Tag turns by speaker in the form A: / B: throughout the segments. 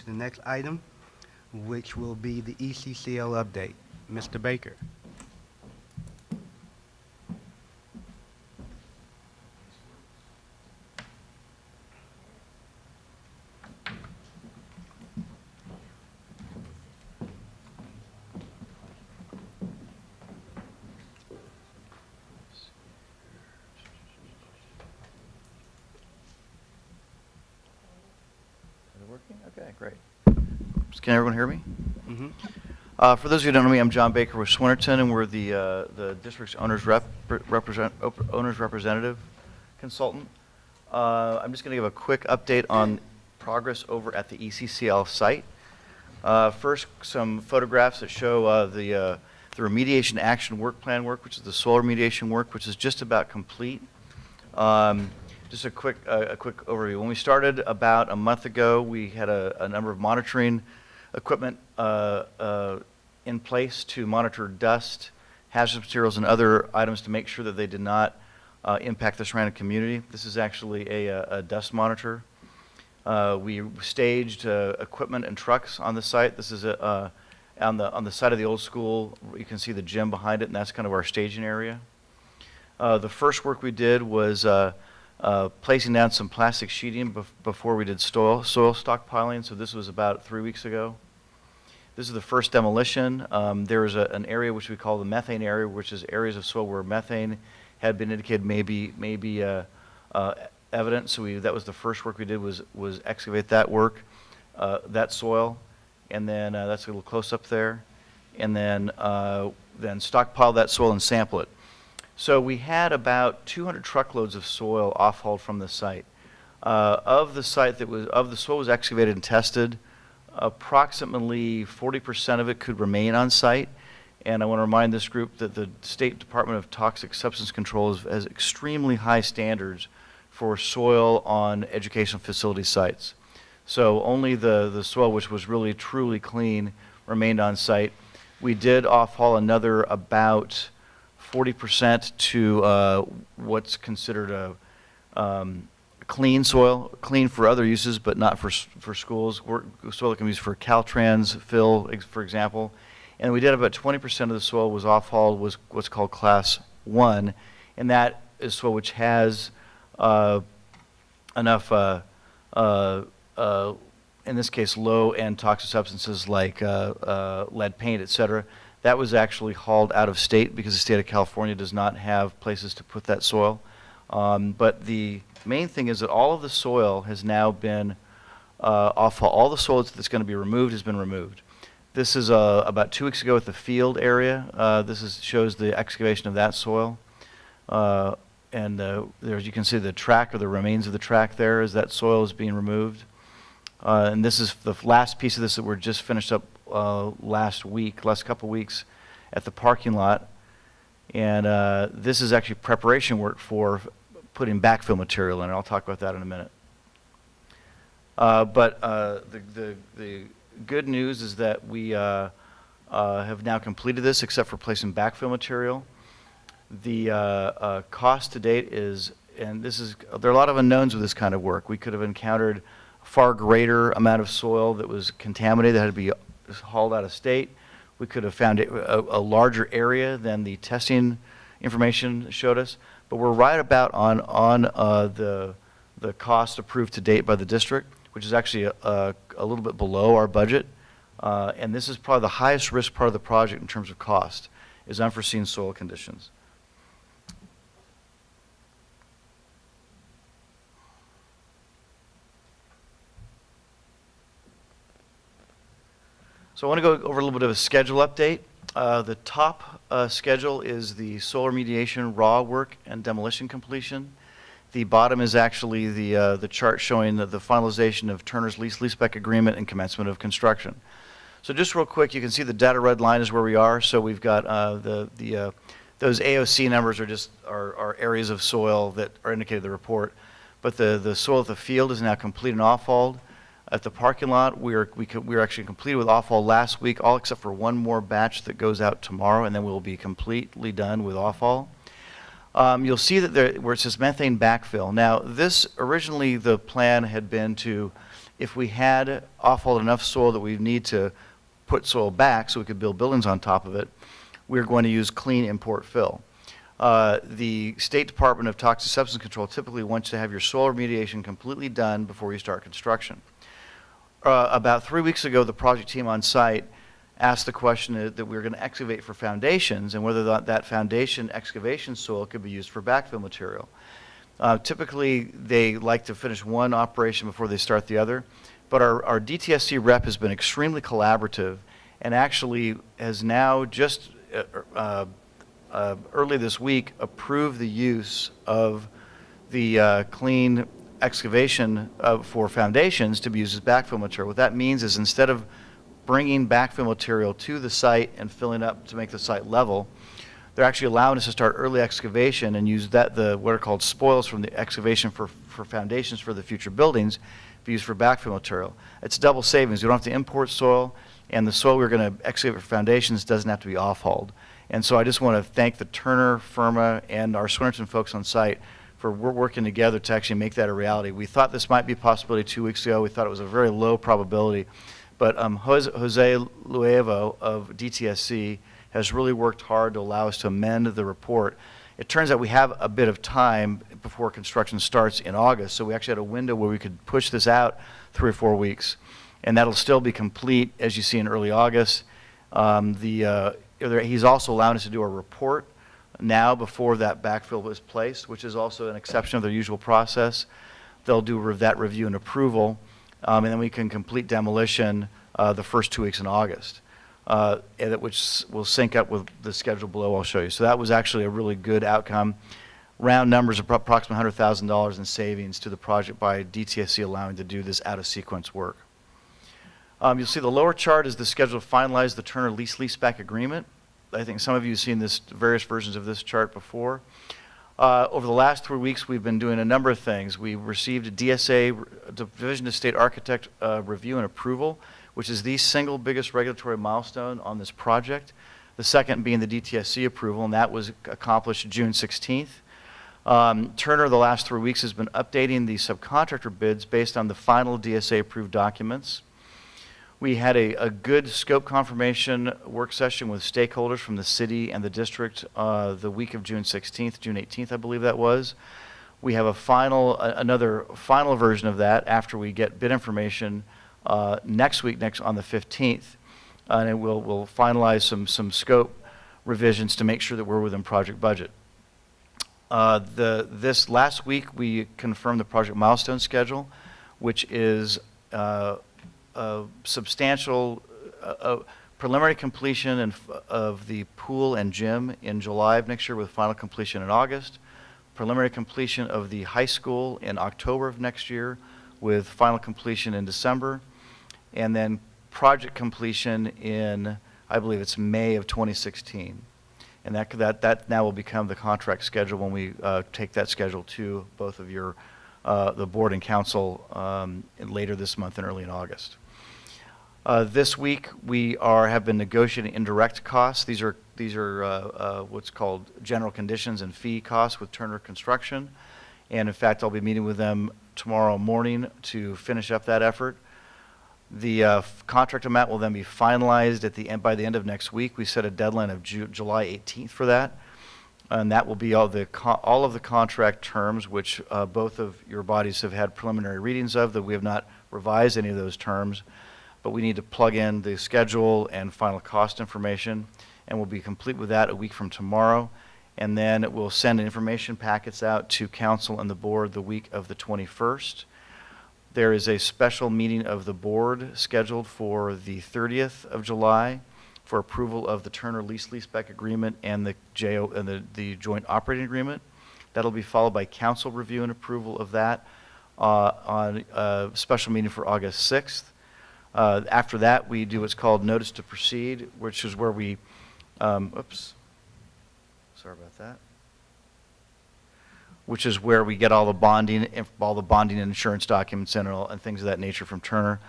A: the next item, which will be the ECCL update. Mr. Baker.
B: Okay, great. Can everyone hear me?
A: Mm-hmm.
B: For those of you who don't know me, I'm John Baker with Swinnerton, and we're the district's owner's representative consultant. I'm just going to give a quick update on progress over at the ECCL site. First, some photographs that show the remediation action work plan work, which is the soil remediation work, which is just about complete. Just a quick overview. When we started about a month ago, we had a number of monitoring equipment in place to monitor dust, hazardous materials, and other items to make sure that they did not impact the surrounding community. This is actually a dust monitor. We staged equipment and trucks on the site. This is on the side of the old school. You can see the gym behind it, and that's kind of our staging area. The first work we did was placing down some plastic sheeting before we did soil stockpiling, so this was about 3 weeks ago. This is the first demolition. There is an area which we call the methane area, which is areas of soil where methane had been indicated maybe evident, so that was the first work we did was excavate that that soil, and then that's a little close up there, and then stockpile that soil and sample it. So we had about 200 truckloads of soil off-hauled from the site. Of the soil was excavated and tested, approximately 40% of it could remain on site. And I want to remind this group that the State Department of Toxic Substance Control has extremely high standards for soil on educational facility sites. So only the soil which was really truly clean remained on site. We did off-haul another about 40% to what's considered a clean soil, clean for other uses, but not for schools. Soil that can be used for Caltrans fill, for example. And we did about 20% of the soil was off-hauled, was what's called Class 1, and that is soil which has enough, in this case, low-end toxic substances like lead paint, etc. That was actually hauled out of state because the state of California does not have places to put that soil. But the main thing is that all of the soil has now been off-hauled. All the soil that's going to be removed has been removed. This is about 2 weeks ago at the field area. This shows the excavation of that soil. And there you can see the track, or the remains of the track there, as that soil is being removed. And this is the last piece of this that we're just finished up last couple weeks at the parking lot. And this is actually preparation work for putting backfill material in. I'll talk about that in a minute. But the good news is that we have now completed this, except for placing backfill material. The cost to date is, and there are a lot of unknowns with this kind of work. We could have encountered a far greater amount of soil that was contaminated, that had to be hauled out of state. We could have found a larger area than the testing information showed us. But we're right about on the cost approved to date by the district, which is actually a little bit below our budget. And this is probably the highest risk part of the project in terms of cost, is unforeseen soil conditions. So I want to go over a little bit of a schedule update. The top schedule is the soil remediation raw work and demolition completion. The bottom is actually the chart showing the finalization of Turner's leaseback agreement and commencement of construction. So just real quick, you can see the data red line is where we are. So we've got those AOC numbers are areas of soil that are indicated in the report. But the soil at the field is now complete and off-hauled. At the parking lot, we were actually completed with off-haul last week, all except for one more batch that goes out tomorrow, and then we'll be completely done with off-haul. You'll see that where it says methane backfill. Now, this originally the plan had been to If we had offhauled enough soil that we need to put soil back so we could build buildings on top of it, we're going to use clean import fill. The State Department of Toxic Substance Control typically wants to have your soil remediation completely done before you start construction. About 3 weeks ago, the project team on site asked the question that we were going to excavate for foundations and whether that foundation excavation soil could be used for backfill material. Typically, they like to finish one operation before they start the other, but our DTSC rep has been extremely collaborative and actually has now just early this week approved the use of the clean excavation for foundations to be used as backfill material. What that means is instead of bringing backfill material to the site and filling up to make the site level, they're actually allowing us to start early excavation and use what are called spoils from the excavation for foundations for the future buildings be used for backfill material. It's double savings. We don't have to import soil, and the soil we're going to excavate for foundations doesn't have to be off-hauled. And so I just want to thank the Turner, Firma, and our Swinerton folks on site for working together to actually make that a reality. We thought this might be a possibility 2 weeks ago. We thought it was a very low probability. But Jose Luevo of DTSC has really worked hard to allow us to amend the report. It turns out we have a bit of time before construction starts in August, so we actually had a window where we could push this out 3 or 4 weeks. And that'll still be complete, as you see, in early August. He's also allowed us to do a report now before that backfill is placed, which is also an exception of their usual process. They'll do that review and approval, and then we can complete demolition the first 2 weeks in August, which will sync up with the schedule below I'll show you. So that was actually a really good outcome. Round numbers of approximately $100,000 in savings to the project by DTSC allowing to do this out-of-sequence work. You'll see the lower chart is the schedule to finalize the Turner lease-leaseback agreement. I think some of you have seen various versions of this chart before. Over the last 3 weeks, we've been doing a number of things. We received a DSA, Division of State Architect review and approval, which is the single biggest regulatory milestone on this project. The second being the DTSC approval, and that was accomplished June 16th. Turner, the last 3 weeks, has been updating the subcontractor bids based on the final DSA-approved documents. We had a good scope confirmation work session with stakeholders from the city and the district the week of June 16th, June 18th, I believe that was. We have another final version of that after we get bid information next week, on the 15th, and we'll finalize some scope revisions to make sure that we're within project budget. This last week, we confirmed the project milestone schedule, which is substantial preliminary completion of the pool and gym in July of next year with final completion in August, preliminary completion of the high school in October of next year with final completion in December, and then project completion in, I believe it's May of 2016. And that now will become the contract schedule when we take that schedule to both of the board and council later this month and early in August. This week we have been negotiating indirect costs. These are what's called general conditions and fee costs with Turner Construction, and in fact I'll be meeting with them tomorrow morning to finish up that effort. The contract amount will then be finalized by the end of next week. We set a deadline of July 18th for that, and that will be all of the contract terms, which both of your bodies have had preliminary readings of. That we have not revised any of those terms, but we need to plug in the schedule and final cost information, and we'll be complete with that a week from tomorrow. And then we'll send information packets out to council and the board the week of the 21st. There is a special meeting of the board scheduled for the 30th of July for approval of the Turner lease-leaseback agreement and the joint operating agreement. That'll be followed by council review and approval of that on a special meeting for August 6th. After that, we do what's called notice to proceed, which is where we, oops, sorry about that. Which is where we get all the bonding and insurance documents and things of that nature from Turner,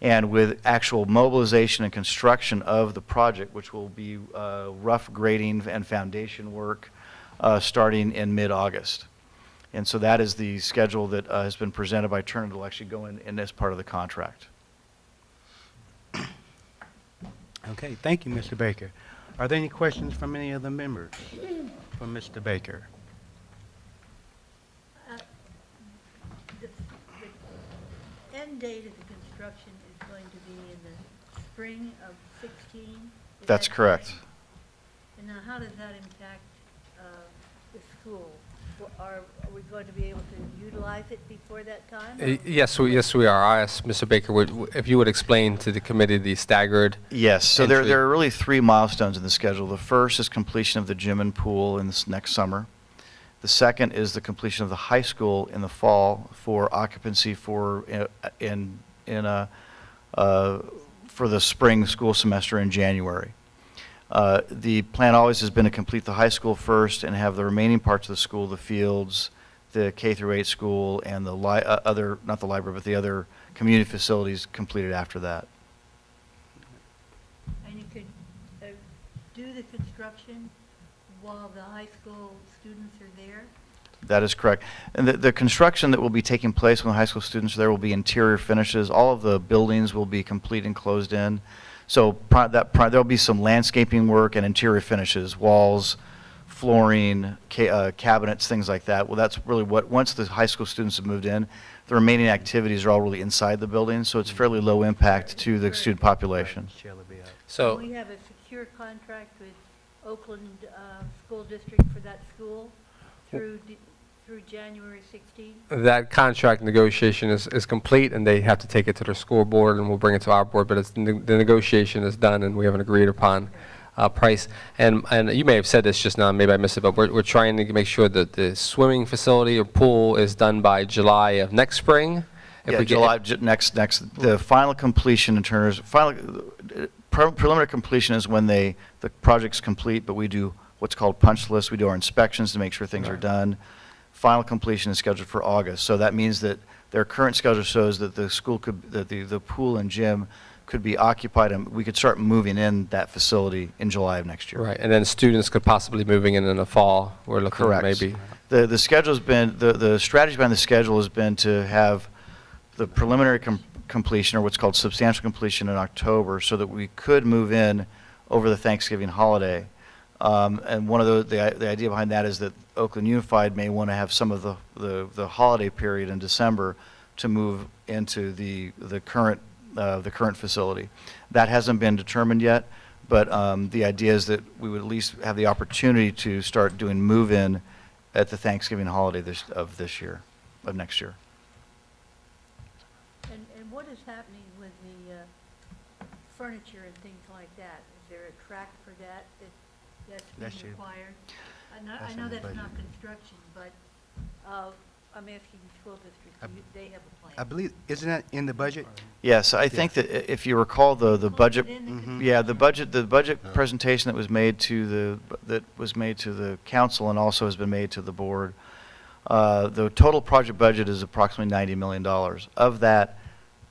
B: and with actual mobilization and construction of the project, which will be rough grading and foundation work starting in mid-August. And so that is the schedule that has been presented by Turner that will actually go in as part of the contract.
A: Okay, thank you, Mr. Baker. Are there any questions from any of the members for Mr. Baker?
C: The end date of the construction is going to be in the spring of 16? Is
B: That's
C: that
B: correct.
C: And now, how does that impact the school? Are we going to be able to utilize it before that time?
D: Yes, we are. I asked Mr. Baker if you would explain to the committee the staggered.
B: Yes, so there
D: entry.
B: are really 3 milestones in the schedule. The first is completion of the gym and pool in this next summer. The second is the completion of the high school in the fall for occupancy for for the spring school semester in January. The plan always has been to complete the high school first and have the remaining parts of the school, the fields, the K-8 school, and the other, not the library, but the other community facilities completed after that.
C: And you could do the construction while the high school students are there?
B: That is correct. And the construction that will be taking place when the high school students are there will be interior finishes. All of the buildings will be complete and closed in. So there'll be some landscaping work and interior finishes, walls, flooring, cabinets, things like that. Well, that's really once the high school students have moved in, the remaining activities are all really inside the building, so it's fairly low impact to the student population.
D: So
C: We have a secure contract with Oakland School District for that school through January 16th?
D: that contract negotiation is complete, and they have to take it to their school board, and we'll bring it to our board, but the negotiation is done, and we have an agreed upon price. And you may have said this just now, maybe I missed it, but we're trying to make sure that the swimming facility or pool is done by July of next spring. If
B: Yeah,
D: we get-
B: July, the final completion in terms, preliminary completion is when the project's complete, but we do what's called punch lists. We do our inspections to make sure things are done. Final completion is scheduled for August. So that means that their current schedule shows that the school could, that the pool and gym could be occupied, and we could start moving in that facility in July of next year.
D: Right, and then students could possibly moving in the fall. We're looking
B: Correct.
D: maybe.
B: The schedule's been, the strategy behind the schedule has been to have the preliminary completion, or what's called substantial completion, in October, so that we could move in over the Thanksgiving holiday. And one of the idea behind that is that Oakland Unified may want to have some of the holiday period in December to move into the current facility. That hasn't been determined yet, but the idea is that we would at least have the opportunity to start doing move-in at the Thanksgiving holiday of next year.
C: And what is happening with the furniture and things like that? Is there a track for that that's
A: That's
C: being
A: it.
C: required?
A: That's
C: I know
A: in the
C: that's
A: budget.
C: not construction, but I'm asking the school district, they have a plan.
A: I believe, isn't that in the budget?
B: Yes, I think that if you recall the budget,
C: Included in the
A: Mhm.
B: yeah, the budget presentation that was made to the council and also has been made to the board, the total project budget is approximately $90 million. Of that,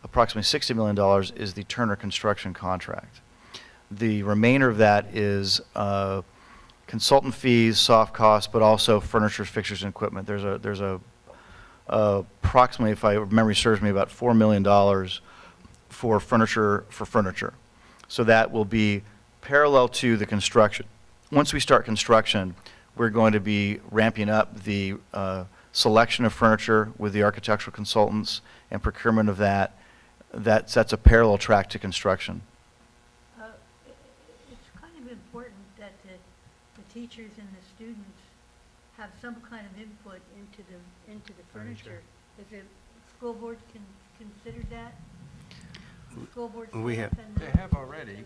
B: approximately $60 million is the Turner construction contract. The remainder of that is consultant fees, soft costs, but also furniture, fixtures, and equipment. There's approximately, if memory serves me, about $4 million for furniture. So that will be parallel to the construction. Once we start construction, we're going to be ramping up the selection of furniture with the architectural consultants and procurement of that. That's a parallel track to construction.
C: It's kind of important that the teachers and the students have some kind of input into the furniture. Is the school board consider that? School board
A: We
C: staff
A: have-
C: and
E: They have already,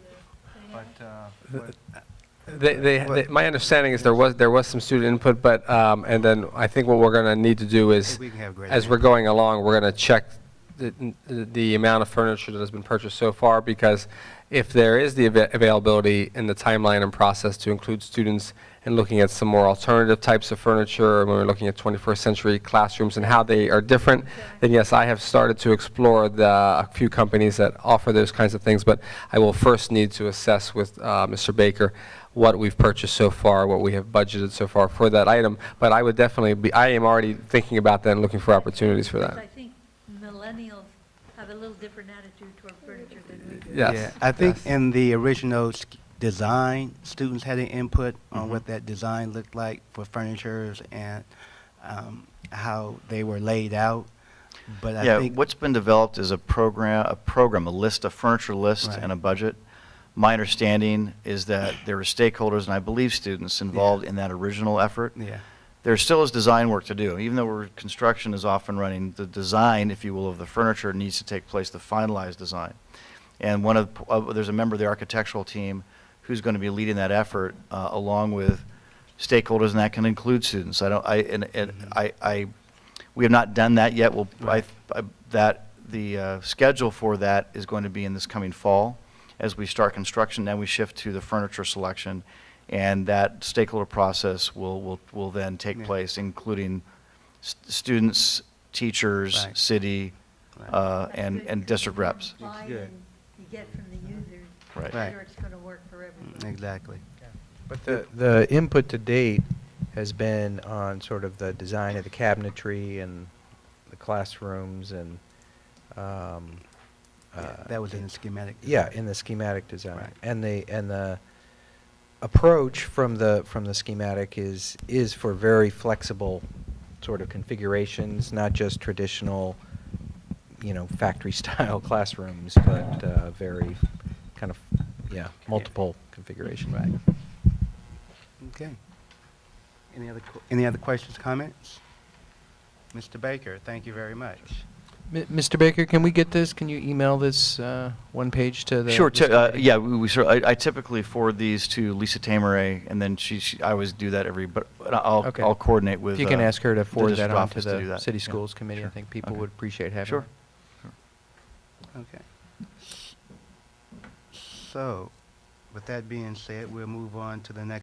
C: they have?
D: My understanding is there was some student input, but and then I think what we're going to need to do is,
A: If we can have greater
D: as we're
A: input.
D: going along, we're going to check the amount of furniture that has been purchased so far, because if there is the availability in the timeline and process to include students in looking at some more alternative types of furniture, when we're looking at 21st century classrooms and how they are different, then yes, I have started to explore a few companies that offer those kinds of things, but I will first need to assess with Mr. Baker what we've purchased so far, what we have budgeted so far for that item. But I would definitely be, I am already thinking about that and looking for opportunities for
C: Because
D: that.
C: I think millennials have a little different attitude toward furniture than we do.
D: Yes,
A: Yeah, I think
D: yes.
A: in the original design, students had an input on
B: Mhm.
A: what that design looked like for furnitures and how they were laid out. But I
B: Yeah,
A: think
B: what's been developed is a program, a list, a furniture list
A: Right.
B: and a budget. My understanding is that there were stakeholders, and I believe students, involved in that original effort.
A: yeah,
B: There still is design work to do. Even though construction is off and running, the design, if you will, of the furniture needs to take place, the finalized design. And there's a member of the architectural team who's going to be leading that effort, along with stakeholders, and that can include students. We have not done that yet.
A: Right.
B: The schedule for that is going to be in this coming fall as we start construction. Then we shift to the furniture selection, and that stakeholder process will then take
A: Yeah.
B: place, including students, teachers,
A: Right.
B: city,
A: Right.
C: That's
B: and
C: good, 'cause
B: district
C: the more
B: reps.
C: buy-in
A: Good.
C: you get from the users,
B: Right.
C: the
A: Right.
C: better it's gonna work for everybody.
A: exactly.
E: But the input to date has been on sort of the design of the cabinetry and the classrooms and,
A: That was in the schematic.
E: yeah,
A: design.
E: in the schematic design.
A: Right.
E: And the approach from the schematic is for very flexible sort of configurations, not just traditional, factory-style classrooms, but very kind of, multiple configuration.
A: Right. Okay. Any other questions, comments? Mr. Baker, thank you very much.
E: Mr. Baker, can we get this? Can you email this one page to the?
B: Sure.
E: this committee?
B: Yeah, I typically forward these to Lisa Tamaray, and then I always do that but
E: Okay.
B: I'll coordinate with.
E: If you can ask her to
B: the
E: forward that
B: district
E: on to
B: office to do
E: the
B: that.
E: city
B: Yeah.
E: schools committee, I
B: Sure.
E: think people
B: Okay.
E: would appreciate having
B: Sure.
E: it.
A: Okay. So, with that being said, we'll move on to the next